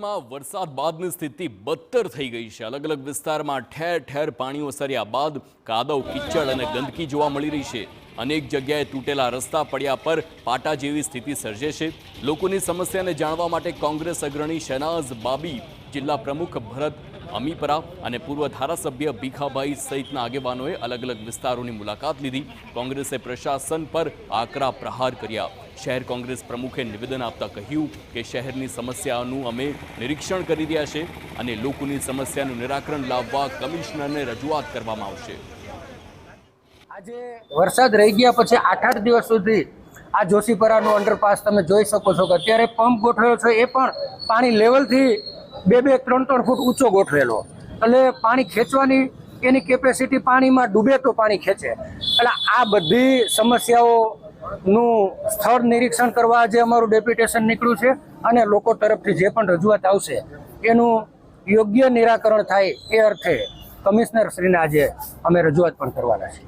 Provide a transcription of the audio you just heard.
વલસાડમાં વરસાદ બાદની સ્થિતિ બદતર થઈ ગઈ છે। અલગ અલગ વિસ્તારમાં ઠેર ઠેર પાણી ઓસર્યા બાદ કાદવ કિચડ અને ગંદકી જોવા મળી રહી છે। અનેક જગ્યાએ તૂટેલા રસ્તા પડ્યા પર પાટા જેવી સ્થિતિ સર્જે છે। લોકોની સમસ્યાને જાણવા માટે કોંગ્રેસ અગ્રણી શહનાઝ બાબી, જિલ્લા પ્રમુખ ભરત અમીપરા અને પૂર્વ ધારાસભ્ય ભીખાભાઈ સહિતના આગેવાનોએ અલગ અલગ વિસ્તારોની મુલાકાત લીધી। કોંગ્રેસે પ્રશાસન પર આકરા પ્રહાર કર્યા। શહેર કોંગ્રેસ પ્રમુખે નિવેદન આપતા કહ્યું કે શહેરની સમસ્યાઓનું અમે નિરીક્ષણ કરી રહ્યા છે અને લોકોની સમસ્યાનું નિરાકરણ લાવવા કમિશનરને રજૂઆત કરવામાં આવશે। આજે વરસાદ રહી ગયા પછી 8-8 દિવસ સુધી આ જોશીપરાનો અંડરપાસ તમે જોઈ શકો છો કે અત્યારે પંપ ગોઠવેલો છે, એ પણ પાણી લેવલથી 2-3 ફૂટ ઊંચો ગોઠવેલો, એટલે પાણી ખેંચવાની એની કેપેસિટી પાણીમાં ડૂબે તો પાણી ખેંચે। એટલે આ બધી સમસ્યાઓનું સ્થળ નિરીક્ષણ કરવા આજે અમારું ડેપ્યુટેશન નીકળ્યું છે અને લોકો તરફથી જે પણ રજૂઆત આવશે એનું યોગ્ય નિરાકરણ થાય એ અર્થે કમિશનર શ્રીને આજે અમે રજૂઆત પણ કરવાના છીએ।